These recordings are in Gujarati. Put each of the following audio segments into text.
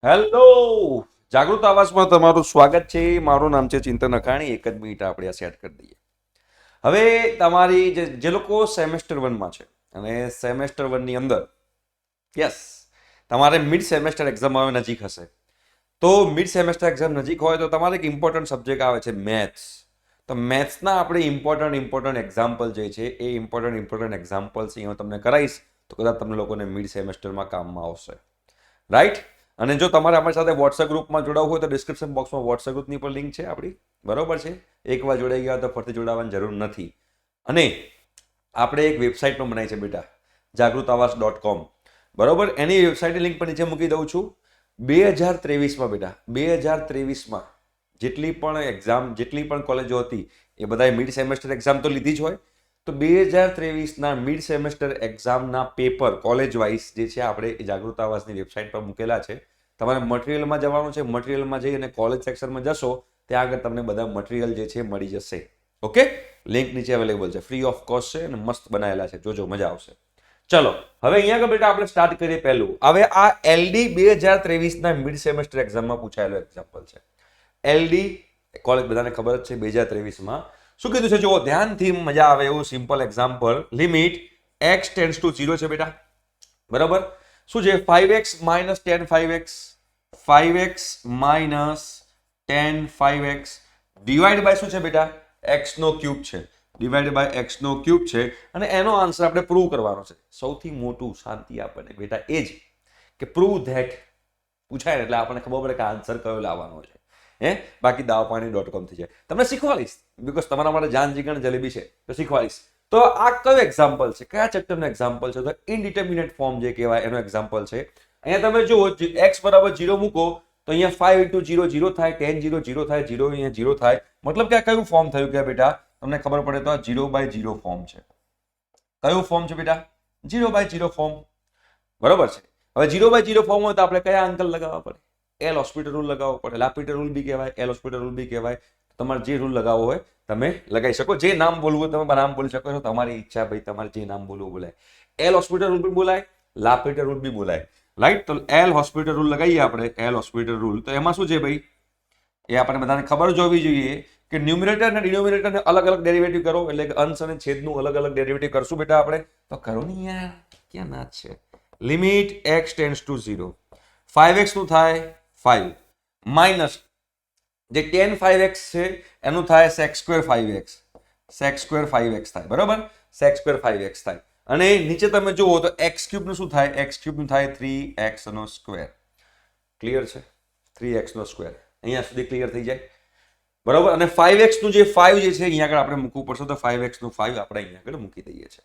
હેલો, જાગૃત આવાસમાં તમારું સ્વાગત છે. મારું નામ છે ચિંતન અખાણી. એક જ મિનિટ આપણે આ સેટ કરી દઈએ. હવે તમારી જે લોકો સેમેસ્ટર વનમાં છે અને સેમેસ્ટર વનની અંદર યસ તમારે મિડ સેમેસ્ટર એક્ઝામ હવે નજીક હશે. તો મિડ સેમેસ્ટર એક્ઝામ નજીક હોય તો તમારે એક ઇમ્પોર્ટન્ટ સબ્જેક્ટ આવે છે મેથ્સ. તો મેથ્સના આપણે ઇમ્પોર્ટન્ટ એક્ઝામ્પલ જે છે એ ઇમ્પોર્ટન્ટ એક્ઝામ્પલ્સ અહીંયા તમને કરાવીશ તો કદાચ તમને લોકોને મિડ સેમેસ્ટરમાં કામમાં આવશે. રાઈટ. અને જો તમારે અમારી સાથે વોટ્સએપ ગ્રુપમાં જોડાવવું હોય તો ડિસ્ક્રિપ્શન બોક્સમાં વોટ્સએપ ગ્રુપની પણ લિંક છે આપણી, બરોબર છે. એકવાર જોડાઈ ગયા તો ફરીથી જોડાવાની જરૂર નથી. અને આપણે એક વેબસાઇટ પણ બનાવી છે બેટા, jagrutawas.com, બરોબર. એની વેબસાઇટની લિંક પણ નીચે મૂકી દઉં છું. 2023માં બેટા, 2023માં જેટલી પણ કોલેજો હતી એ બધાએ મિડ સેમેસ્ટર એક્ઝામ તો લીધી જ હોય. તો 2023ના મિડ સેમેસ્ટર એક્ઝામના પેપર કોલેજ વાઇઝ જે છે આપણે જાગૃત આવાસની વેબસાઇટ પર મૂકેલા છે. તમારે મટીરિયલમાં જવાનું છે, મટીરિયલમાં જઈ અને કોલેજ સેક્શનમાં જશો ત્યાં આગળ તમને બધા મટીરિયલ જે છે મળી જશે. ઓકે, લિંક નીચે અવેલેબલ છે, ફ્રી ઓફ કોસ્ટ છે અને મસ્ત બનાવેલા છે, જોજો મજા આવશે. ચલો હવે અહીંયા આગળ બેટા આપણે સ્ટાર્ટ કરીએ. પહેલું હવે આ એલડી 2023ના મિડ સેમેસ્ટર એક્ઝામમાં પૂછાયેલો એક્ઝામ્પલ છે. એલડી કોલેજ બધાને ખબર જ છે. 2023માં શું કીધું છે જુઓ ધ્યાનથી, મજા આવે એવું simple example. Limit x tends to 0 છે બેટા, બરાબર. શું છે 5x minus tan 5x, 5x minus tan 5x divide by શું છે બેટા x નો ક્યુબ છે, ડિવાઈડ બાય x નો ક્યુબ છે. અને એનો આન્સર આપણે પ્રૂવ કરવાનો છે. સૌથી મોટું શાંતિ આપણને બેટા એ જ કે પ્રૂવ ધેટ પૂછાય એટલે આપણને ખબર પડે કે આન્સર કયો લાવવાનો છે. બાકી દાવપાણી.com થઈ જાય. તમને શીખવાડીશ બીકોઝ તમારા માટે જાન જીગણ જલેબી છે તો શીખવાડીશ. તો આ કયો એક્ઝામ્પલ છે, કયા ચેપ્ટરનો એક્ઝામ્પલ છે? તો ઇનડિટર્મિનેટ ફોર્મ જે કહેવાય એનો એક્ઝામ્પલ છે. અહીંયા તમે જુઓ x બરાબર 0 મૂકો તો અહીંયા 5 * 0 0 થાય, tan 0 0 થાય, 0 અહીંયા 0 થાય. મતલબ કે આ કયું ફોર્મ થયું કે બેટા તમને ખબર પડે તો આ 0/0 ફોર્મ છે. કયું ફોર્મ છે બેટા? 0/0 ફોર્મ, બરોબર છે. હવે 0/0 ફોર્મ હોય તો આપણે કયા અંકલ લગાવવા પડે? એલ હોસ્પિટલ રૂલ લગાવવો પડે. લાપિટર રૂલ બી કહેવાય, એલ હોસ્પિટલ રૂલ બી કહેવાય. તમારે જે રૂલ લગાવવો હોય તમે લગાવી શકો. જે નામ બોલવું હોય તમે નામ બોલી શકો છો, તમારી ઈચ્છા. ભાઈ તમારે જે નામ બોલવું બોલાય. એલ હોસ્પિટલ રૂલ બી બોલાય, લાપિટર રૂલ બી બોલાય. રાઈટ. તો એલ હોસ્પિટલ રૂલ લગાવીએ આપણે, એલ હોસ્પિટલ રૂલ. તો એમાં શું છે ભાઈ એ આપણને બધાને ખબર જ હોવી જોઈએ કે ન્યુમરેટર અને ડિનોમિનેટરને અલગ અલગ ડેરિવેટિવ કરો, એટલે કે અંશ અને છેદનું અલગ અલગ ડેરિવેટિવ કરશું બેટા આપણે. તો કરો ને યાર, ક્યાં ના છે. Limit x tends to 0, 5x નું થાય 5 માઇનસ જે tan 5x છે એનું થાય sec² 5x, sec² 5x થાય, બરાબર. sec² 5x થાય. અને નીચે તમે જુઓ તો x³ નું શું થાય? x³ નું થાય 3x². ક્લિયર છે? 3x². અહીંયા સુધી ક્લિયર થઈ જાય, બરાબર. અને 5x નું જે 5 જે છે અહીંયા આગળ આપણે મૂકવું પડશે તો 5x નું 5 આપણે અહીંયા આગળ મૂકી દઈએ છીએ.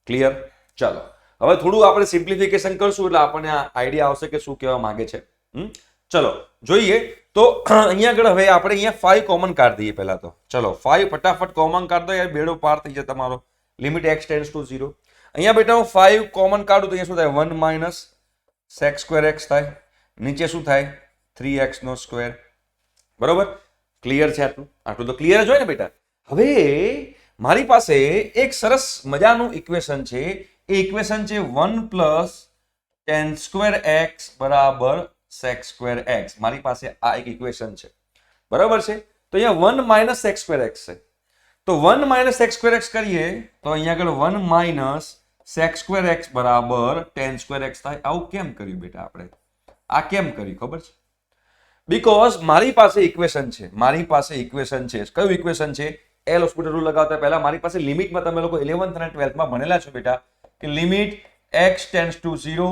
ક્લિયર? ચાલો હવે થોડું આપણે સિમ્પ્લિફિકેશન કરશું એટલે આપણને આઈડિયા આવશે કે શું કહેવા માંગે છે. ચલો જોઈએ. તો અહીંયા આગળ હવે આપણે અહીંયા 5 કોમન કાઢી દઈએ પહેલા તો. ચલો 5 ફટાફટ કોમન કાઢ દો યાર, બેડો પાર થઈ જાય તમારો. Limit x tends to 0. અહીંયા બેટા હું 5 કોમન કાઢું તો અહીંયા શું થાય? 1 માઇનસ sec² x થાય. નીચે શું થાય? 3x², બરોબર. ક્લિયર છે? આટલું તો ક્લિયર જ હોય ને બેટા. હવે મારી પાસે એક સરસ મજાનું ઇક્વેશન છે. એ ઇક્વેશન છે 1 + tan² x બરાબર sec² x. મારી પાસે આ એક ઇક્વેશન છે, બરાબર છે. તો અહીંયા 1 માઇનસ sec² x છે. તો 1 માઇનસ sec² x કરીએ તો અહીંયા આગળ 1 માઇનસ sec² x બરાબર tan² x થાય. આવું કેમ કર્યું બેટા આપણે? આ કેમ કર્યું ખબર છે? બીકોઝ મારી પાસે ઇક્વેશન છે, કયું ઇક્વેશન છે? એલ હોસ્પિટલ રૂલ લગાવતા પહેલા મારી પાસે લિમિટમાં તમે લોકો 11th અને 12th માં ભણેલા છો બેટા કે limit x tends to 0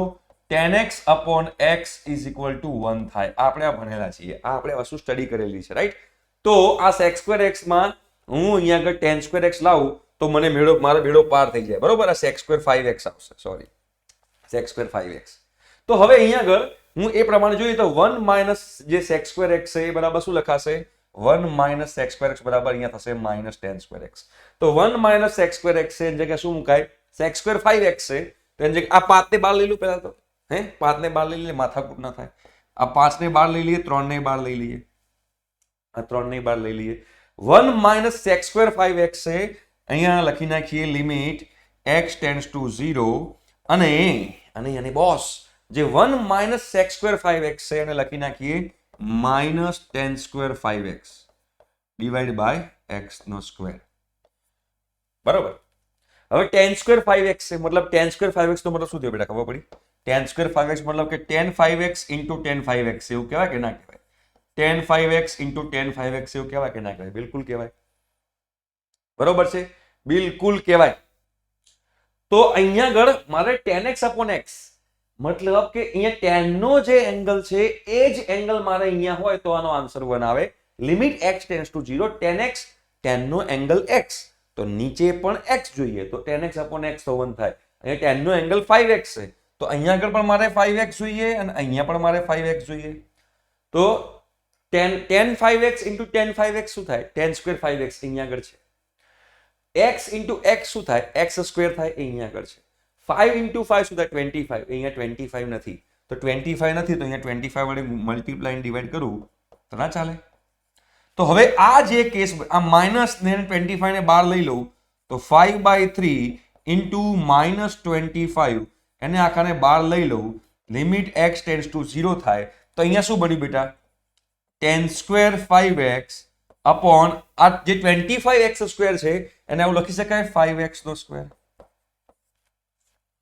tan x upon x = 1 થાય. આપણે આ ભણેલા છીએ, આ આપણે વસ્તુ સ્ટડી કરેલી છે, રાઈટ. તો આ sec² x માં હું અહીંયા આગળ tan² x લાવું તો મને મારો બેડો પાર થઈ જાય, બરોબર. આ sec² 5x આવશે, સોરી sec² 5x. તો હવે અહીંયા આગળ હું એ પ્રમાણે જોઈએ તો 1 માઇનસ જે sec² x છે એ બરાબર શું લખાશે? 1 માઇનસ sec² x બરાબર અહીંયા થશે માઇનસ tan² x. તો 1 માઇનસ sec² x છે એની જગ્યાએ શું મુકાય? sec² 5x છે તો એની જગ્યાએ આ 5 ને બહાર લઈ લો પહેલા તો. 5 ને બહાર લઈ લઈએ, માથાકૂટ ના થાય. આ 5 ને બહાર લઈ લઈએ, 3 ને બહાર લઈ લઈએ, આ 3 ને બહાર લઈ લઈએ. 1 માઇનસ sec² 5x છે, અહીંયા લખી નાખીએ લિમિટ x ટેન્ડ્સ ટુ 0 અને બોસ જે 1 માઇનસ સેક સ્ક્વેર 5x છે એને લખી નાખીએ minus tan square 5x divide by x નો સ્ક્વેર. બરોબર. હવે ટેન સ્ક્વેર 5x છે મતલબ ટેન સ્ક્વેર 5x નો મતલબ શું થયો બેટા ખબર પડી? ટેન સ્ક્વેર 5x મતલબ કે ten 5x into ten 5x એવું કહેવાય કે ના કહેવાય? Ten 5x into ten 5x એવું કહેવાય કે ના કહેવાય? બિલકુલ કહેવાય. બરોબર છે, બિલકુલ કહેવાય. તો અહીંયા આગળ મારે tan x upon x મતલબ કે અહીંયા tan નો જે એંગલ છે એ જ એંગલ મારે અહીંયા હોય તો આનો આન્સર 1 આવે. Limit x tends to 0 tan x tan નો એંગલ x તો નીચે પણ x જોઈએ તો tan x upon x તો 1 થાય. અહીંયા tan નો એંગલ 5x છે તો અહીંયા આગળ પણ મારે 5x જોઈએ અને અહીંયા પણ મારે 5x જોઈએ. તો tan 5x into tan 5x શું થાય? tan સ્ક્વેર 5x અહીંયા આગળ છે. x into x શું થાય? x સ્ક્વેર થાય અહીંયા આગળ છે. 5 into 5 શું થાય? 25. અહીંયા 25 નથી તો 25 નથી તો અહીંયા 25 વડે મલ્ટીપ્લાય ડિવાઈડ કરું તો ના ચાલે. તો હવે આ જે કેસ આ માઇનસ ને 25 ને બહાર લઈ લઉં તો 5/3 into minus 25 એને આખાને બહાર લઈ લઉં લિમિટ x ટેન્ડ્સ ટુ 0 થાય તો અહીંયા શું બન્યું બેટા? tan સ્ક્વેર 5x અપોન આ જે 25x સ્ક્વેર છે એને આવું લખી શકાય 5x નો સ્ક્વેર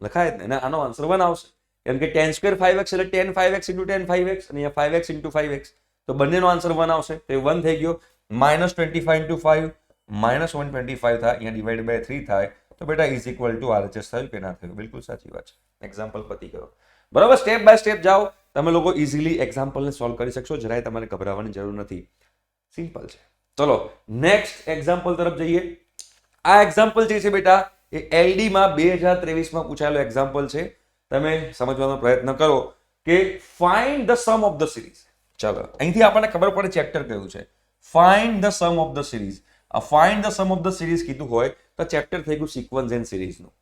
લખાય ને આનો આન્સર 1 આવશે કેમ કે tan સ્ક્વેર 5x એટલે tan 5x into tan 5x અને અહીંયા 5x into 5x તો બંનેનો આન્સર 1 આવશે તો એ 1 થઈ ગયો. માઇનસ 25 into 5 માઇનસ 125 થાય અહીંયા ડિવાઈડ બાય 3 થાય તો બેટા ઇઝ ઇક્વલ ટુ RHS થયું કે ના થયું? બિલકુલ સાચી વાત છે. એક્ઝામ્પલ પતી ગયો. બરાબર, સ્ટેપ બાય સ્ટેપ જાઓ તમે લોકો ઇઝીલી એક્ઝામ્પલને સોલ્વ કરી શકશો. જરાય તમારે ગભરાવાની જરૂર નથી, સિમ્પલ છે. ચલો નેક્સ્ટ એક્ઝામ્પલ તરફ જઈએ. આ એક્ઝામ્પલ જે છે બેટા એ LD માં 2023 માં પૂછાયેલો એક્ઝામ્પલ છે. તમે સમજવાનો પ્રયત્ન કરો કે find the sum of the series. ચલો અહીંથી આપણને ખબર પડે ચેપ્ટર કયું છે. Find the sum of the series. આ find the sum of the series કીધું હોય તો ચેપ્ટર થઈ ગયું સિક્વન્સ એન્ડ સિરીઝનું.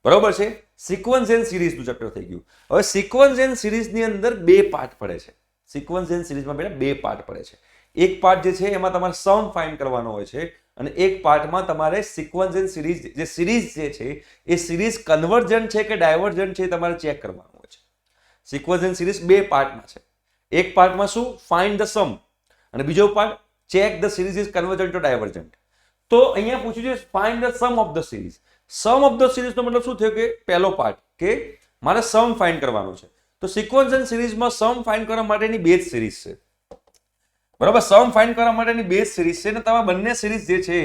બરોબર છે, સિક્વન્સ એન્ડ સિરીઝનું ચેપ્ટર થઈ ગયું. હવે સિક્વન્સ એન્ડ સિરીઝની અંદર બે પાર્ટ પડે છે. સિક્વન્સ એન્ડ સિરીઝમાં બેટા બે પાર્ટ પડે છે. એક પાર્ટ જે છે એમાં તમારે સમ ફાઇન્ડ કરવાનો હોય છે અને એક પાર્ટમાં તમારે સિક્વન્સ એન્ડ સિરીઝ જે સિરીઝ જે છે એ સિરીઝ કન્વર્જન્ટ છે કે ડાયવર્જન્ટ છે એ તમારે ચેક કરવાનું હોય છે. સિક્વન્સ એન્ડ સિરીઝ બે પાર્ટમાં છે. એક પાર્ટમાં શું? ફાઇન્ડ ધ સમ અને બીજો part check the series is convergent to divergent. તો અહીંયા પૂછ્યું છે find the sum of the series. Sum of the સિરીઝનો મતલબ શું થયો કે પહેલો પાર્ટ કે મારે સમ ફાઇન્ડ કરવાનો છે. તો સિક્વન્સ એન્ડ સિરીઝમાં સમ ફાઇન્ડ કરવા માટેની બે જ સિરીઝ છે. બરાબર, સમ ફાઇન્ડ કરવા માટેની બે જ સિરીઝ છે ને તમે બંને સિરીઝ જે છે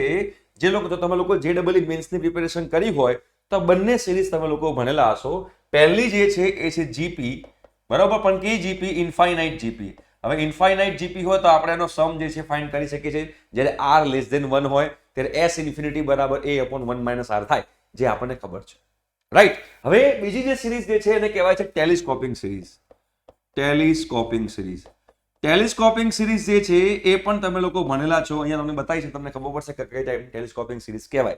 જે લોકો તો તમે લોકો JEE મેન્સની પ્રિપેરેશન કરી હોય તો બંને સિરીઝ તમે લોકો ભણેલા હશો. પહેલી જે છે એ છે GP. બરાબર, પણ કઈ GP? Infinite GP. હવે ઇન્ફાઇનાઇટ GP હોય તો આપણે એનો સમ જે છે ફાઇન્ડ કરી શકીએ છીએ જ્યારે r લેસ ધેન 1 હોય ત્યારે s ઇન્ફિનિટી બરાબર a upon 1 minus r થાય જે આપણને ખબર છે. રાઈટ. હવે બીજી જે સિરીઝ જે છે એને કહેવાય છે ટેલિસ્કોપિંગ સિરીઝ. ટેલિસ્કોપિંગ સિરીઝ. ટેલિસ્કોપિંગ સિરીઝ જે છે એ પણ તમે લોકો ભણેલા છો. અહીંયા તમને બતાવી છે, તમને ખબર પડશે કે કઈ ટાઈપ ટેલિસ્કોપિંગ સિરીઝ કહેવાય.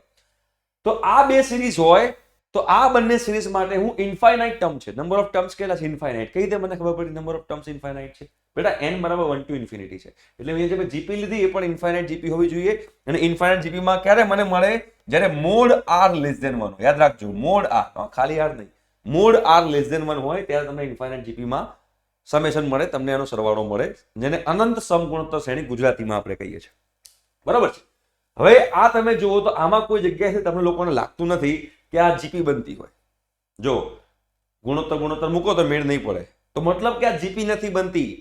તો આ બે સિરીઝ હોય તો આ બંને સિરીઝ માટે હું ઇન્ફાઇનાઇટ ટર્મ છે. નંબર ઓફ ટર્મ્સ કેટલા છે? ઇન્ફાઇનાઇટ. કઈ રીતે મને ખબર પડી નંબર ઓફ ટર્મ્સ ઇન્ફાઇનાઇટ છે? બેટા n બરાબર 1 to ઇન્ફિનિટી છે એટલે અહીંયા જે GP લીધી એ પણ ઇન્ફાઇનાઇટ GP હોવી જોઈએ અને ઇન્ફાઇનાઇટ GP માં ક્યારે મને મળે? જ્યારે મોડ r લેસ ધેન 1 યાદ રાખજો, મોડ r, ખાલી r નહીં, મોડ r લેસ ધેન 1 હોય ત્યારે તમને ઇન્ફાઇનાઇટ GP માં સમેશન મળે, તમને એનો સરવાળો મળે જેને અનંત સમગુણોત્તર શ્રેણી ગુજરાતીમાં આપણે કહીએ છીએ. બરાબર છે. હવે આ તમે જુઓ તો આમાં કોઈ જગ્યાએથી તમને લોકોને લાગતું નથી કે આ GP બનતી હોય. જો ગુણોત્તર મૂકો તો મેળ નહીં પડે તો મતલબ કે આ GP નથી બનતી.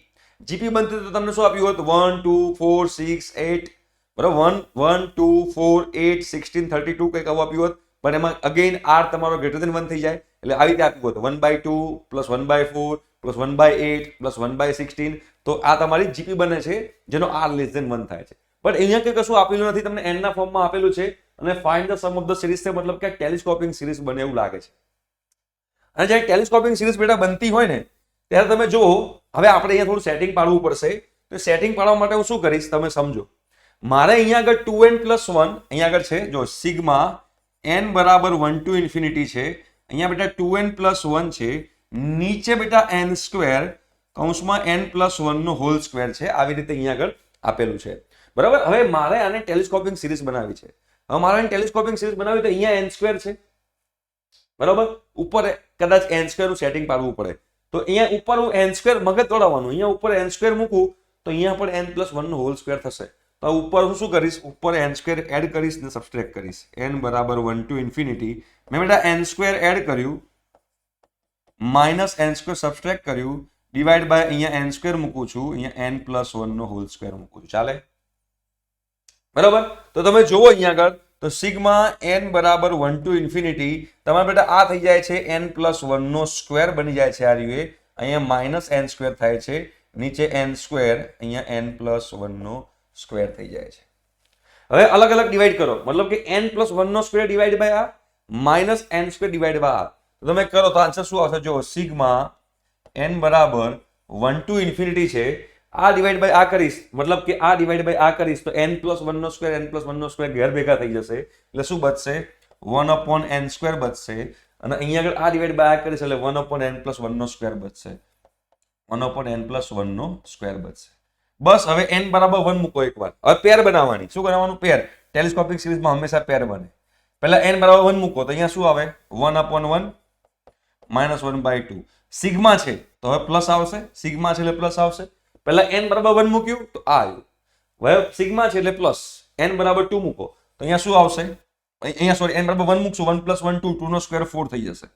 GP બનતી તો તમને શું આપ્યું હોત? 1 2 4 6 8 બરાબર, 1 2 4 8 16 32 કંઈક આવું આપ્યું હોત પણ એમાં અગેન r તમારો ગ્રેટર ધેન 1 થઈ જાય એટલે આવી રીતે આપ્યું હોત 1/2 પ્લસ 1/4 પ્લસ 1/8 પ્લસ 1/16 તો આ તમારી GP બને છે જેનો r લેસ ધેન 1 થાય છે. બટ અહીંયા કંઈ કશું આપેલું નથી, તમને n ના ફોર્મમાં આપેલું છે અને find the sum of the series છે મતલબ કે ટેલિસ્કોપિંગ સિરીઝ બને એવું લાગે છે. અને જ્યારે ટેલિસ્કોપિંગ સિરીઝ બેટા બનતી હોય ને ત્યારે તમે જુઓ હવે આપણે અહીંયા થોડું સેટિંગ પાડવું પડશે. તો સેટિંગ પાડવા માટે હું શું કરીશ તમે સમજો. મારે અહીંયા આગળ 2n + 1 અહીંયા આગળ છે જો સિગ્મા n બરાબર 1 to ઇન્ફિનિટી છે. અહીંયા બેટા 2n + 1 છે, નીચે બેટા n સ્ક્વેર કૌંસમાં n + 1 નો હોલ સ્ક્વેર છે. આવી રીતે અહીંયા આગળ આપેલું છે. બરાબર. હવે મારે આને ટેલિસ્કોપિંગ સિરીઝ બનાવી છે. હવે મારે આને ટેલિસ્કોપિંગ સિરીઝ બનાવી તો અહીંયા n સ્ક્વેર છે. બરાબર, ઉપર કદાચ n સ્ક્વેર નું સેટિંગ પાડવું પડે તો અહીંયા ઉપર હું n સ્ક્વેર મગજ દોડાવવાનું, અહીંયા ઉપર n સ્ક્વેર મૂકું તો અહીંયા પણ n + 1 નો હોલ સ્ક્વેર થશે. તો ઉપર હું શું કરીશ, ઉપર n સ્ક્વેર એડ કરીશ ને સબટ્રેક્ટ કરીશ. n બરાબર 1 to ઇન્ફિનિટી. મેં બેટા n સ્ક્વેર એડ કર્યું માઇનસ n સ્ક્વેર સબટ્રેક્ટ કર્યું ડિવાઈડ બાય અહીંયા n સ્ક્વેર મૂકું છું, અહીંયા n + 1 નો હોલ સ્ક્વેર મૂકું છું. ચાલે? બરાબર. તો તમે જુઓ અહીંયા આગળ તો સિગ્મા n બરાબર 1 to ઇન્ફિનિટી તમારા બેટા આ થઈ જાય છે n + 1 નો સ્ક્વેર બની જાય છે. આ રહ્યું અહીંયા માઇનસ n સ્ક્વેર થાય છે, નીચે n સ્ક્વેર, અહીંયા n + 1 નો સ્ક્વેર થઈ જાય છે. હવે અલગ અલગ ડિવાઈડ કરો, મતલબ કે n + 1 નો સ્ક્વેર ડિવાઈડ બાય આ minus n square divide by આ. તો તમે કરો તો આન્સર શું આવશે? જો સિગ્મા n બરાબર 1 to ઇન્ફિનિટી છે, આ ડિવાઈડ બાય આ કરીશ, મતલબ કે આ ડિવાઈડ બાય આ કરીશ તો n + 1 નો સ્ક્વેર n + 1 નો સ્ક્વેર ઘેર ભેગા થઈ જશે, એટલે શું બચશે? 1/n સ્ક્વેર બચશે. અને અહીંયા આગળ આ ડિવાઈડ બાય આ કરીશ એટલે 1/n + 1 નો સ્ક્વેર બચશે, 1/n + 1 નો સ્ક્વેર બચશે. બસ હવે n બરાબર 1 મૂકો એકવાર. હવે પેર બનાવવાની. શું બનાવવાનું? પેર. ટેલિસ્કોપિક સિરીઝમાં હંમેશા પેર બને. પહેલા n બરાબર 1 મૂકો તો અહીંયા શું આવે? 1/1 -1/2. સિગ્મા છે તો હવે પ્લસ આવશે, સિગ્મા છે એટલે પ્લસ આવશે. પહેલા n બરાબર 1 મૂક્યું તો આ આવ્યું. હવે સિગ્મા છે એટલે પ્લસ, n બરાબર 2 મૂકો તો અહીંયા શું આવશે? અહીંયા સોરી n બરાબર 1 મૂકશું, 1 + 1 2, 2 નો સ્ક્વેર 4 થઈ જશે.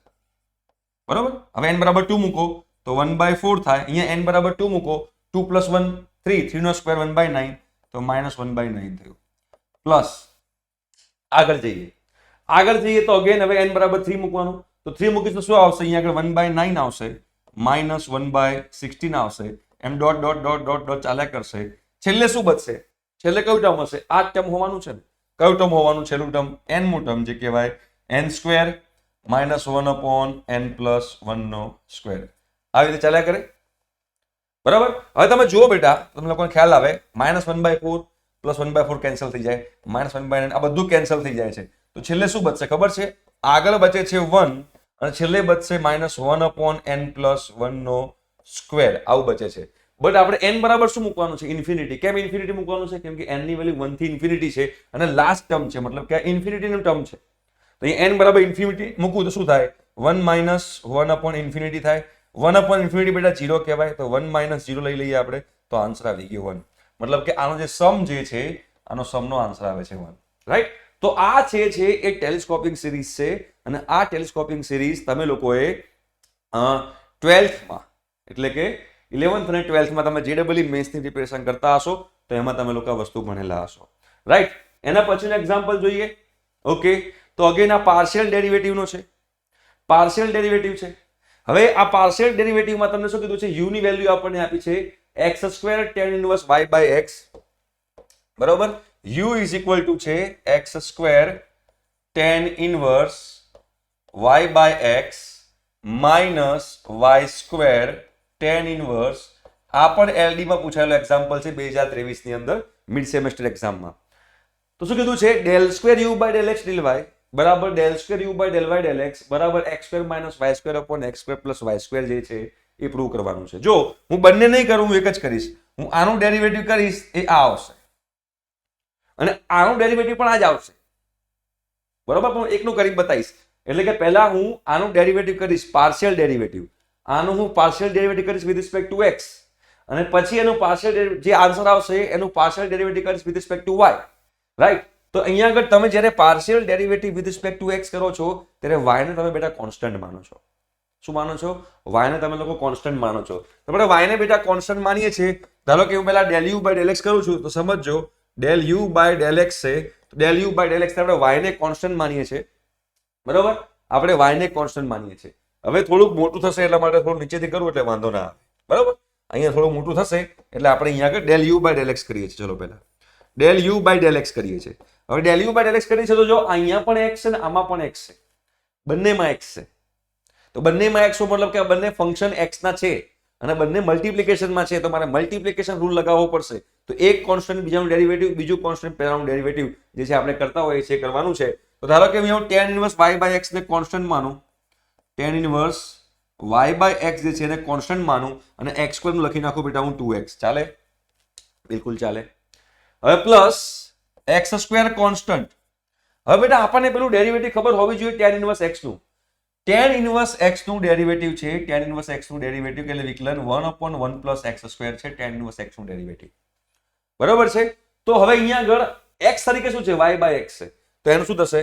બરાબર. હવે n બરાબર 2 મૂકો તો 1/4 થાય. અહીંયા n બરાબર 2 મૂકો, 2 + 1 3, 3 નો સ્ક્વેર 1/9 તો -1/9 થયું. પ્લસ આગળ જઈએ તો અગેન હવે n બરાબર 3 મૂકવાનું, તો 3 મૂકીશ તો શું આવશે? અહીંયા આગળ 1/9 આવશે, -1/16 આવશે, એમ dot dot dot dot dot ચાલ્યા કરશે. છેલ્લે શું બચશે? છેલ્લે કયું ટર્મ હશે? આ ટર્મ હોવાનું છે ને. કયું ટર્મ હોવાનું? છેલ્લું ટર્મ n મું ટર્મ જે કહેવાય n સ્ક્વેર -1/n + 1 નો સ્ક્વેર. આવી રીતે ચાલ્યા કરે. બરાબર. હવે તમે જુઓ બેટા, તમને લોકોને ખ્યાલ આવે, -1/4 + 1/4 કેન્સલ થઈ જાય, -1/9 આ બધું કેન્સલ થઈ જાય છે. તો છેલ્લે શું બચશે ખબર છે? આગળ બચે છે 1 અને છેલ્લે બચશે -1/n + 1 નો સ્ક્વેર. આવું બચે છે. બટ આપણે n બરાબર શું મૂકવાનું છે? ઇન્ફિનિટી. કેમ ઇન્ફિનિટી મૂકવાનું છે? કેમ કે n ની વેલ્યુ 1 થી ઇન્ફિનિટી છે અને લાસ્ટ ટર્મ છે, મતલબ કે આ ઇન્ફિનિટીનું ટર્મ છે. તો અહીં n બરાબર ઇન્ફિનિટી મૂકું તો શું થાય? 1 - 1/∞ થાય. 1/∞ બેટા 0 કહેવાય, તો 1 - 0 લઈ લઈએ આપણે તો આન્સર આવી ગયો 1. મતલબ કે આનો જે સમ જે છે આનો સમનો આન્સર આવે છે 1. રાઈટ. તો આ છે એક ટેલિસ્કોપિક સિરીઝ છે અને આ ટેલિસ્કોપિક સિરીઝ તમે લોકોએ 12th માં એટલે કે 11th અને 12th માં તમે JEE મેથ્સની પ્રિપેરેશન કરતા હશો તો એમાં તમે લોકો આ વસ્તુ ભણેલા હશો. રાઈટ. એના પછીનું એક્ઝામ્પલ જોઈએ. ઓકે. તો અગેન આ પાર્શિયલ ડેરિવેટિવનો છે. પાર્શિયલ ડેરિવેટિવ છે. હવે આ પાર્શિયલ ડેરિવેટિવમાં તમને શું કીધું છે? u ની વેલ્યુ આપણને આપી છે x² tan inverse y/x. બરોબર. u છે x² tan inverse y/x -y² tan inverse. આ પણ LD માં પૂછાયેલો એક્ઝામ્પલ છે 2023 ની અંદર મિડ સેમેસ્ટર એક્ઝામમાં. તો શું કીધું છે? ∇2u / ∇x ∇y બરાબર ∇2u / ∇y ∇x બરાબર x² - y² x² + y² જે છે એ પ્રૂવ કરવાનું છે. જો હું બંને નહીં કરું, હું એક જ કરીશ. હું આનું ડેરિવેટિવ કરીશ એ આ આવશે અને આનું ડેરિવેટિવ પણ આ જ આવશે. બરાબર. પણ એકનું કરી બતાવીશ. એટલે કે પહેલા હું આનું ડેરિવેટિવ કરીશ, પાર્શિયલ ડેરિવેટિવ. આનું હું પાર્શિયલ ડેરિવેટિવ કરીશ વિથ રિસ્પેક્ટ ટુ x અને પછી એનું પાર્શિયલ જે આન્સર આવશે એનું પાર્શિયલ ડેરિવેટિવ કરીશ with respect to y. Right. તો અહીંયા આગળ તમે જ્યારે partial derivative with respect to x કરો છો ત્યારે y ને તમે બેટા કોન્સ્ટન્ટ માનો છો. શું માનો છો? y ને તમે લોકો કોન્સ્ટન્ટ માનો છો. તો આપણે y ને બેટા કોન્સ્ટન્ટ માનીએ છીએ. ધારો કે હું પહેલા ∇u / ∇x કરું છું તો સમજજો ∇u / ∇x છે તો ∇u / ∇x આપણે y ને કોન્સ્ટન્ટ માનીએ છીએ. બરાબર. આપણે y ને કોન્સ્ટન્ટ માનીએ છીએ. હવે થોડુંક મોટું થશે એટલા માટે થોડું નીચેથી કરવું એટલે વાંધો ના આવે. બરાબર. અહીંયા થોડું મોટું થશે એટલે આપણે અહીંયા આગળ ∇u / ∇x કરીએ છીએ. ચલો પહેલા ∇u / ∇x કરીએ છીએ. હવે ∇u / ∇x કરીએ છીએ તો જો અહીંયા પણ x છે ને આમાં પણ x છે, બંનેમાં x છે. તો બંનેમાં x મતલબ કે આ બંને ફંક્શન x ના છે અને બંને મલ્ટિપ્લિકેશનમાં છે તો મારે મલ્ટિપ્લિકેશન રૂલ લગાવવો પડશે. તો એક કોન્સ્ટન્ટ બીજાનું ડેરિવેટિવ, બીજું કોન્સ્ટન્ટ પહેલાનું ડેરિવેટિવ જે છે આપણે કરતા હોઈએ છીએ કરવાનું છે. તો ધારો કે હું tan ઇન્વર્સ y/x ને કોન્સ્ટન્ટ માનું, tan ઇન્વર્સ y/x જે છે એને કોન્સ્ટન્ટ માનું અને x² નું લખી નાખું બેટા હું 2x. ચાલે? બિલકુલ ચાલે. હવે પ્લસ x² કોન્સ્ટન્ટ. હવે બેટા આપણને પેલું ડેરિવેટિવ ખબર હોવી જોઈએ tan ઇન્વર્સ x નું. tan ઇનવર્સ x નું ડેરિવેટિવ છે, tan ઇનવર્સ x નું ડેરિવેટિવ એટલે વિકલન 1/1 + x² છે, tan ઇનવર્સ x નું ડેરિવેટિવ. બરોબર છે. તો હવે અહીંયા આગળ x તરીકે શું છે, y/x છે, તો એનું શું થશે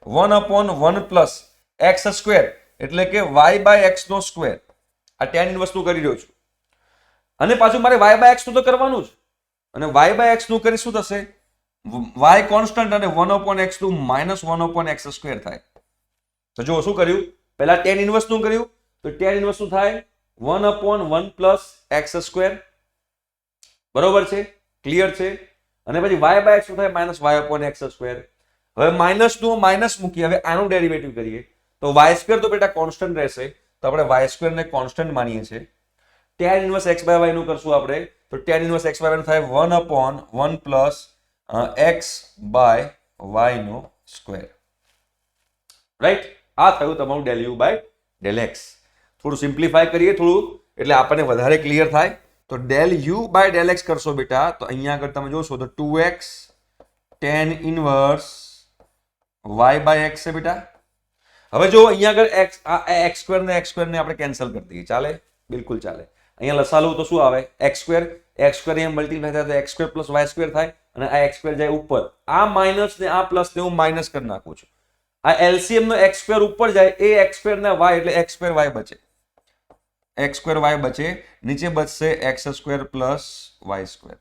1/1 + x² એટલે કે y/x નો સ્ક્વેર. આ tan ઇનવર્સ નું કરી રહ્યો છું અને પાછું મારે y/x નું તો કરવાનું જ, અને y/x નું કરી શું થશે, y કોન્સ્ટન્ટ અને 1/x નું -1/x² થાય. તો જો શું કર્યું, પહેલા tan ઇનવર્સ નું કર્યું, તો tan ઇનવર્સ નું થાય 1/1 + x². બરોબર છે, ક્લિયર છે. અને પછી y/x નું થાય -y/x². હવે માઇનસ નું માઇનસ મૂકી, હવે આનું ડેરિવેટિવ કરીએ તો y² તો બેટા કોન્સ્ટન્ટ રહેશે, તો આપણે y² ને કોન્સ્ટન્ટ માનીએ છીએ. tan ઇનવર્સ x/y નું કરશું આપણે, તો tan ઇનવર્સ x/y નું થાય 1/1 + x/y નો સ્ક્વેર. રાઈટ, આ થયું તમારું del u/del x. થોડું સિમ્પ્લિફાય કરીએ થોડું, એટલે આપણને વધારે ક્લિયર થાય. તો del u/del x કરશો બેટા, તો અહીંયા આગળ તમે જોશો તો 2x tan ઇનવર્સ y/x છે બેટા. હવે જો અહીંયા આગળ x² ને x² ને આપણે કેન્સલ કરી દઈએ, ચાલે? બિલકુલ ચાલે. અહીંયા લસાલું તો શું આવે, x², અહીંયા મલ્ટીપ્લાય થાય તો x² + y² થાય, અને આ x² જાય ઉપર. આ માઇનસ ને આ પ્લસ ને હું માઇનસ કરી નાખું છું. આ એલસીએમ નો x² ઉપર જાય, એ x² ના y એટલે x²y બચે, x²y બચે, નીચે બચશે x² + y².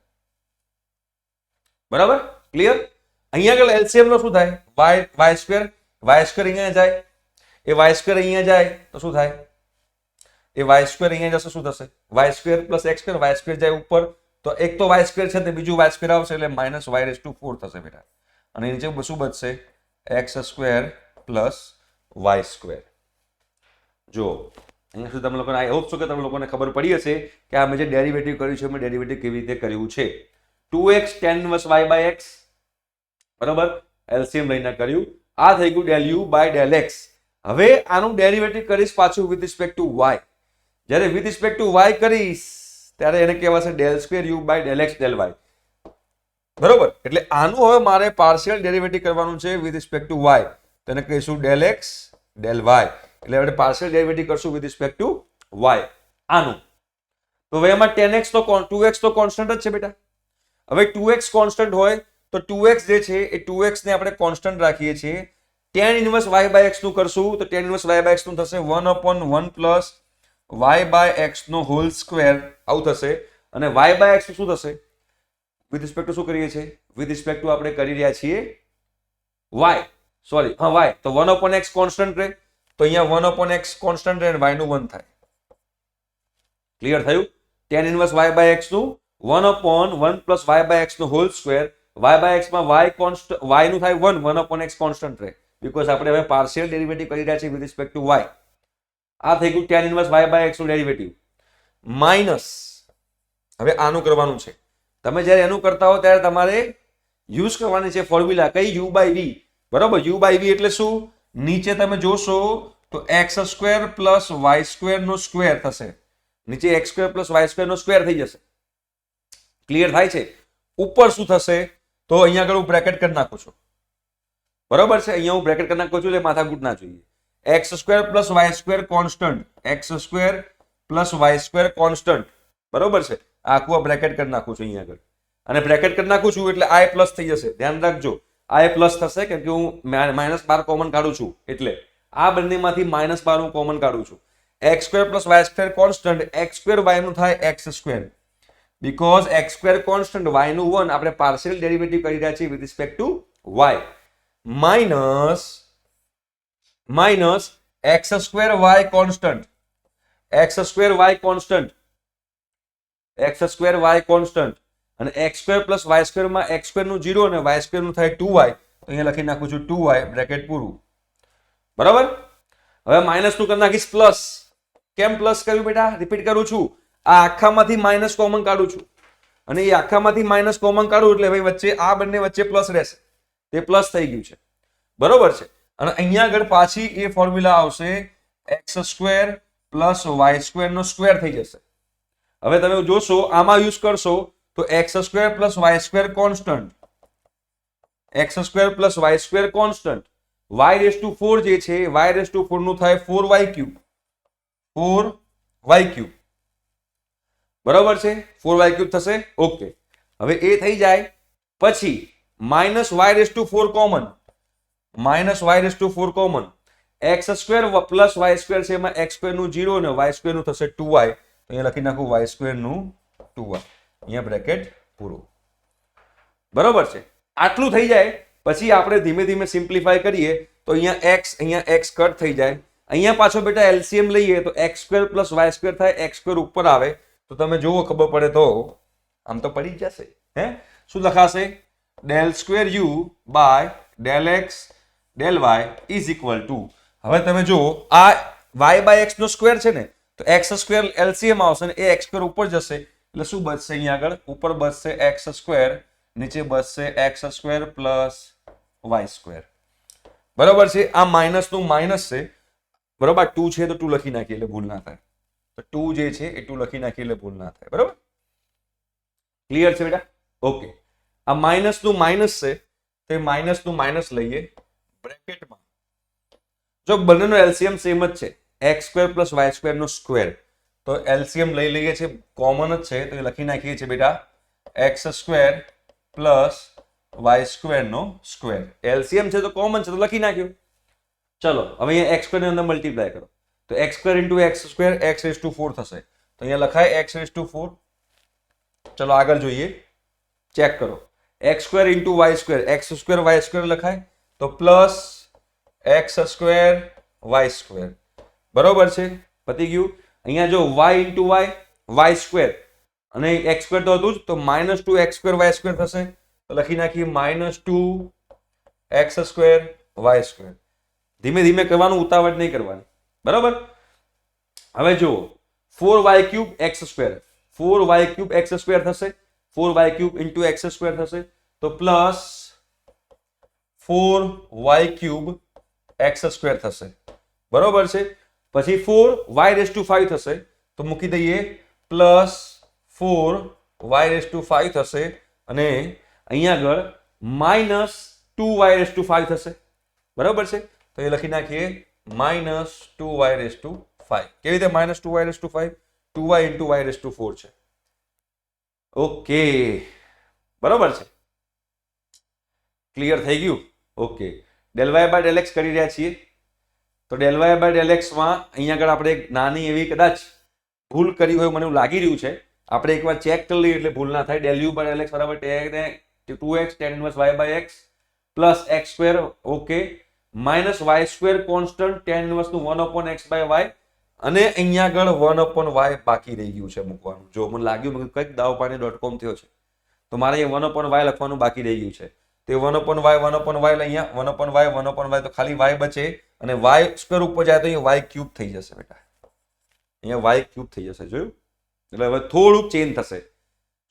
બરાબર, ક્લિયર? અહીંયા આગળ એલસીએમ નો શું થાય, y² અહીંયા જાય, એ y² અહીંયા જાય તો શું થાય, એ y² અહીંયા જશે, શું થશે, y² + x², y² જાય ઉપર, તો એક તો y² છે ને બીજું y² આવશે એટલે -y⁴ થશે બેટા, અને નીચે શું બચશે, x² + y². જો અહીંયા સુધી તમે લોકોને આઈ હોપ છો કે તમે લોકોને ખબર પડી હશે કે આ મેં જે ડેરિવેટિવ કર્યું છે, મેં ડેરિવેટિવ કેવી રીતે કર્યું છે. 2x tan ઇનવર્સ y/x, બરાબર, એલસીએમ લઈને કર્યું. આ થઈ ગયું del u/del x. હવે આનું ડેરિવેટિવ કરીશ પાછું વિથ રિસ્પેક્ટ ટુ y. જ્યારે વિથ રિસ્પેક્ટ ટુ y કરીશ ત્યારે એને કહેવાશે del² u/del x del y. બરોબર, એટલે આનું હવે મારે પાર્શિયલ ડેરિવેટિવ કરવાનું છે વિથ રિસ્પેક્ટ ટુ y, તો એને કહીશું del x del y. એટલે આપણે પાર્શિયલ ડેરિવેટિવ કરશું વિથ રિસ્પેક્ટ ટુ y આનું. તો હવે એમાં 10x તો 2x તો કોન્સ્ટન્ટ જ છે બેટા. હવે 2x કોન્સ્ટન્ટ હોય તો 2x જે છે એ 2x ને આપણે કોન્સ્ટન્ટ રાખીએ છીએ. tan ઇનવર્સ y/x નું કરશું તો tan ઇનવર્સ y/x નું થશે 1/1 + y/x નો હોલ સ્ક્વેર, આવું થશે. અને y/x શું થશે, વિથ રિસ્પેક્ટ ટુ શું કરીએ છીએ, વિથ રિસ્પેક્ટ ટુ આપણે કરી રહ્યા છીએ y, સોરી હા y, તો 1/x કોન્સ્ટન્ટ રહે, તો અહીંયા 1/x કોન્સ્ટન્ટ રહે અને y નું 1 થાય. ક્લિયર થયું? tan ઇનવર્સ y/x નું 1/1 + y/x નો હોલ સ્ક્વેર, y/x માં y નું થાય 1, 1/x કોન્સ્ટન્ટ રહે, બીકોઝ આપણે હવે પાર્શિયલ ડેરિવેટિવ કરી રહ્યા છીએ વિથ રિસ્પેક્ટ ટુ y. આ થઈ ગયું tan ઇનવર્સ y/x નું ડેરિવેટિવ. માઇનસ હવે આનું કરવાનું છે. તમે જ્યારે એનું કરતા હો ત્યારે તમારે યુઝ કરવાની છે ફોર્મ્યુલા, કઈ, u/v. બરોબર, u/v એટલે શું, નીચે તમે જોશો તો x² + y² નો સ્ક્વેર થશે, નીચે x² + y² નો સ્ક્વેર થઈ જશે. ક્લિયર થાય છે? ઉપર શું થશે, તો અહીંયા આગળ હું બ્રેકેટ કરી નાખું છું. બરોબર છે, અહીંયા હું બ્રેકેટ કરી નાખું છું એટલે માથાકૂટ ના જોઈએ. x² + y² constant, x² + y² constant. બરોબર છે, આખું આ બ્રેકેટ કરી નાખું છું અહીંયા આગળ, અને બ્રેકેટ કરી નાખું છું એટલે i પ્લસ થઈ જશે. ધ્યાન રાખજો, i પ્લસ થશે કેમ કે હું -12 કોમન કાઢું છું, એટલે આ બંનેમાંથી -12 હું કોમન કાઢું છું. x² + y² constant, x² y નું થાય x², because x² constant, y નું 1, આપણે પાર્શિયલ ડેરિવેટિવ કરી રહ્યા છીએ with respect to y, minus x² y constant, x² y constant, x² y constant, અને x² + y² માં x² નું 0 અને y² નું થાય 2y, તો અહીંયા લખી નાખું છું 2y, બ્રેકેટ પૂરું. બરાબર, હવે માઇનસ નું કરી નાખીશ પ્લસ. કેમ પ્લસ કર્યું બેટા, રિપીટ કરું છું, આ આખામાંથી માઇનસ કોમન કાઢું છું, અને એ આખામાંથી માઇનસ કોમન કાઢું એટલે ભાઈ વચ્ચે આ બંને વચ્ચે પ્લસ રહેશે, તે પ્લસ થઈ ગયું છે. બરોબર છે, અને અહીંયા આગળ પાછી એ ફોર્મ્યુલા આવશે, x² + y² નો સ્ક્વેર થઈ જશે. હવે તમે જોશો આમાં યુઝ કરશો તો x² + y² constant, x² + y² constant, y4 જે છે y4 નું થાય 4y3 4y3 બરાબર છે 4y3 થશે ઓકે હવે એ થઈ જાય પછી -y4 common -y4 common x² plus y² છે એમાં x² નું 0 ને y² નું થશે 2y તો અહીંયા લખી નાખું y² નું 2y અહીંયા બ્રેકેટ પૂરું બરાબર છે આટલું થઈ જાય પછી આપણે ધીમે ધીમે સિમ્પ્લિફાય કરીએ તો અહીંયા x કટ થઈ જાય અહીંયા પાછો બેટા એલસીએમ લઈએ તો x² પ્લસ y² થાય x² ઉપર આવે તો તમે જુઓ ખબર પડે તો આમ તો પડી જ જશે હે શું લખાશે del² u બાય del x del y is equal to હવે તમે જુઓ આ y બાય x નો સ્ક્વેર છે ને તો x² એલસીએમ આવશે ને એ x² ઉપર જશે એટલે શું બચશે અહીંયા આગળ ઉપર બચશે x² નીચે બચશે x² પ્લસ y². બરાબર છે આ માઇનસ નું માઇનસ છે બરાબર 2 છે તો 2 લખી નાખીએ એટલે ભૂલ ના થાય તો 2 જે છે એ 2 લખી નાખીએ એટલે ભૂલ ના થાય બરાબર ક્લિયર છે બેટા ઓકે આ માઇનસ નું માઇનસ છે તે માઇનસ નું માઇનસ લઈએ બ્રેકેટમાં જો બંનેનો એલસીએમ સેમ જ છે x² પ્લસ y² નો સ્ક્વેર તો એલસીએમ લઈ લઈએ છે કોમન જ છે તો એ લખી નાખીએ છીએ બેટા x² પ્લસ y² નો સ્ક્વેર એલસીએમ છે તો કોમન છે તો લખી નાખ્યો ચલો હવે અહીંયા x² ની અંદર મલ્ટીપ્લાય કરો તો x² into x² x⁴ થશે તો અહીંયા લખાય x⁴ ચલો આગળ જોઈએ ચેક કરો x² into y² x² y² લખાય તો પ્લસ x² y² બરોબર છે પતી ગયું અહીંયા જો y into y y² અને x² તો હતું જ તો -2 x² y² થશે તો લખી નાખીએ -2 x² y² ધીમે ધીમે કરવાનું ઉતાવળ નહીં કરવાની બરાબર હવે જુઓ 4y³ x² 4y³ x² થશે 4y³ into x² થશે તો પ્લસ 4y³ x² થશે બરોબર છે પછી 4y5 થશે તો મૂકી દઈએ પ્લસ 4y5 થશે અને અહીંયા આગળ -2y5 થશે બરાબર છે તો એ લખી નાખીએ -2y5 કેવી રીતે -2y5 2y into y4 છે ઓકે બરાબર છે ક્લિયર થઈ ગયું okay del y by del x કરી રહ્યા છીએ તો del y by del x માં અહીંયા આગળ આપણે એક નાની એવી કદાચ ભૂલ કરી હોય મને એવું લાગી રહ્યું છે આપણે એકવાર ચેક કરી લઈએ એટલે ભૂલ ના થાય del u by del x બરાબર 2x tan inverse y by x plus x² okay minus y² constant tan inverse નું 1/x by y અને અહીંયા આગળ 1/y બાકી રહી ગયું છે મૂકવાનું જો મને લાગ્યું મને કંઈક daawpani.com થયો છે તો મારે અહીંયા 1/y લખવાનું બાકી રહી ગયું છે તે 1/y અહીંયા 1/y તો ખાલી y બચે અને y² ઉપર જાય તો અહીંયા y³ થઈ જશે બેટા અહીંયા y³ થઈ જશે જોયું એટલે હવે થોડુંક ચેન્જ થશે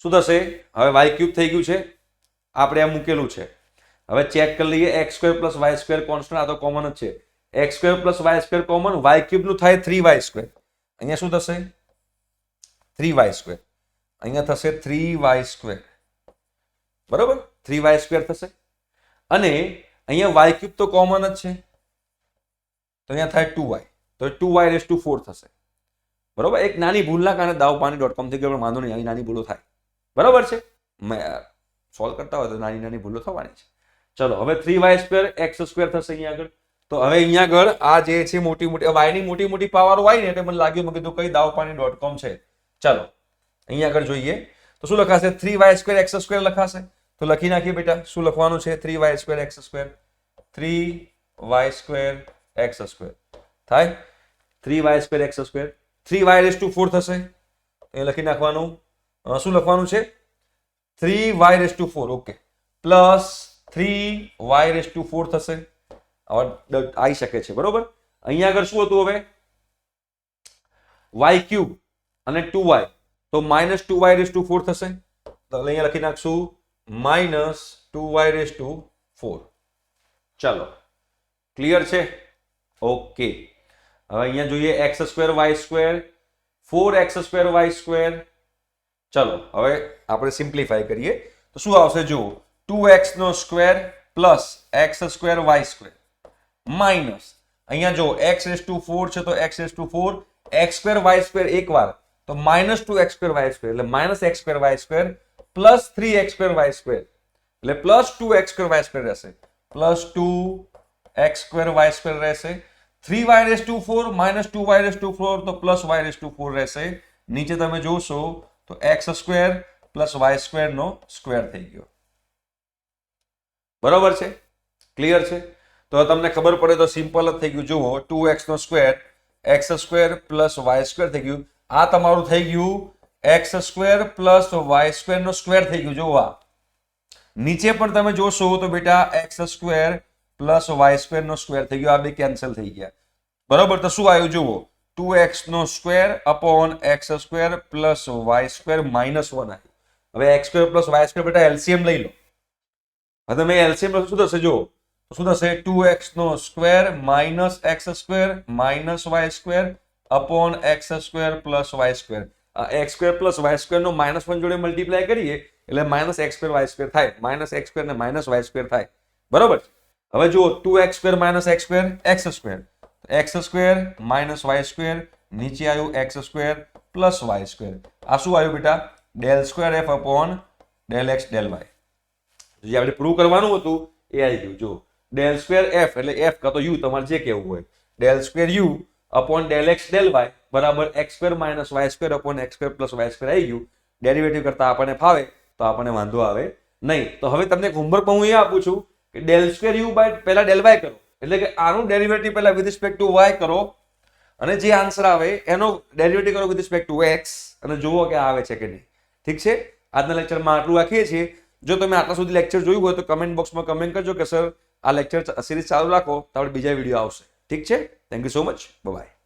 શું થશે હવે y³ થઈ ગયું છે આપણે આ મૂકેલું છે હવે ચેક કરી લઈએ x² પ્લસ y² કોન્સ્ટન્ટ આ તો કોમન જ છે x² plus y² common y³ નું થાય 3y². અહીંયા શું થશે 3y². અહીંયા થશે 3y². બરોબર 3y² થશે અને અહીંયા y³ તો કોમન જ છે તો અહીંયા થાય 2y તો 2y4 થશે બરોબર એક નાની ભૂલના કારણે daawpani.com થી ગયો પણ વાંધો નહીં અહીં નાની ભૂલો થાય બરોબર છે સોલ્વ કરતા હોય તો નાની નાની ભૂલો થવાની છે ચલો હવે 3y² x² થશે અહીંયા આગળ તો હવે અહીંયા આગળ આ જે છે મોટી મોટી y ની મોટી મોટી પાવર હોય ને એટલે મને લાગ્યું મેં કીધું કઈ daawpani.com છે ચલો અહીંયા આગળ જોઈએ તો શું લખાશે 3y² x² લખાશે તો લખી નાખીએ બેટા શું લખવાનું છે 3y² x² 3y² x² થાય 3y² x² 3y4 થશે એ લખી નાખવાનું શું લખવાનું છે 3y4 ઓકે પ્લસ 3y4 થશે હવે આવી શકે છે બરોબર અહીંયા આગળ શું હતું હવે y³ અને 2y તો -2y4 થશે તો અહીંયા લખી નાખશું -2y4 ચાલો ક્લિયર છે ઓકે હવે અહીંયા જોઈએ x² y² 4x² y² ચલો હવે આપણે સિમ્પ્લિફાય કરીએ તો શું આવશે જો 2x નો square plus x² y² minus અહીંયા જો x⁴ છે તો x⁴ x²y² એકવાર તો -2x²y² એટલે -x²y² પ્લસ 3x²y² એટલે પ્લસ 2x²y² રહેશે પ્લસ 2x²y² રહેશે 3y⁴ -2y⁴ તો પ્લસ y⁴ રહેશે નીચે તમે જોશો તો x² પ્લસ y² નો સ્ક્વેર થઈ ગયો બરોબર છે ક્લિયર છે તો તમને ખબર પડે તો સિમ્પલ જ થઈ ગયું જુઓ 2x નો સ્ક્વેર x² પ્લસ y² થઈ ગયું આ તમારું થઈ ગયું x² પ્લસ y² નો સ્ક્વેર થઈ ગયું જુઓ આ નીચે પણ તમે જોશો તો બેટા x² પ્લસ y² નો સ્ક્વેર થઈ ગયો આ બે કેન્સલ થઈ ગયા બરોબર તો શું આવ્યું જુઓ 2x નો square upon x² plus y² minus 1 આવ્યું હવે x² પ્લસ y² બેટા એલસીએમ લઈ લો હવે તમે એલસીએમ લો શું થશે જો શું થશે 2x નો square minus x² minus y² upon x² plus y² x² plus y² નો -1 જોડે મલ્ટીપ્લાય કરીએ એટલે -x² y² થાય -x² ને -y² થાય બરોબર હવે જુઓ 2x² -x² x² x² minus y² નીચે આવ્યું x² પ્લસ y² આ શું આવ્યું બેટા del² f upon del x del y જે આપણે પ્રૂવ કરવાનું હતું એ આવી ગયું જો del² f એટલે f કાં તો u તમારે જે કહેવું હોય del² u upon del x del y બરાબર x² minus y² upon x² plus y² આવી ગયું ડેરિવેટિવ કરતા આપણને ફાવે તો આપણને વાંધો આવે નહીં તો હવે તમને હોમવર્કમાં હું એ આપું છું કે del² u બાય પહેલા del y કરો એટલે કે આનું ડેરિવેટિવ પહેલા વિથ રિસ્પેક્ટ ટુ y કરો અને જે આન્સર આવે એનો ડેરિવેટિવ કરો વિથ રિસ્પેક્ટ ટુ x અને જુઓ કે આવે છે કે નહીં ઠીક છે આજના લેક્ચરમાં આટલું રાખીએ છીએ જો તમે આટલા સુધી લેક્ચર જોયું હોય તો કમેન્ટ બોક્સમાં કમેન્ટ કરજો કે સર આ લેક્ચર સિરીઝ ચાલુ રાખો તો આપણે બીજા વિડીયો આવશે ઠીક છે thank you so much bye